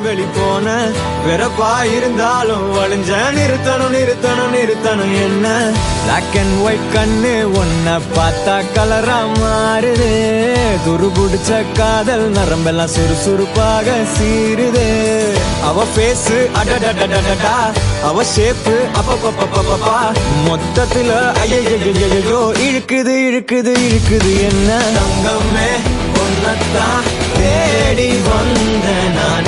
வெளி போன வெறப்பா இருந்தாலும் வழிஞ்ச நிறுத்தணும் என்ன பிளாக் அண்ட் ஒயிட் கண்ணு ஒன்ன பார்த்தா கலரா மாறுது துரு புடிச்ச காதல் நரம்பெல்லாம் சுறுசுறுப்பாக சீருது அவ பேசு அடடடடடா அவ ஷேப்பு அப்பப்பப்பப்பப்பா மொத்தத்துல ஐயோ இழுக்குது என்ன தங்கமே ஒன்னத்தான் தேடி வந்த நான்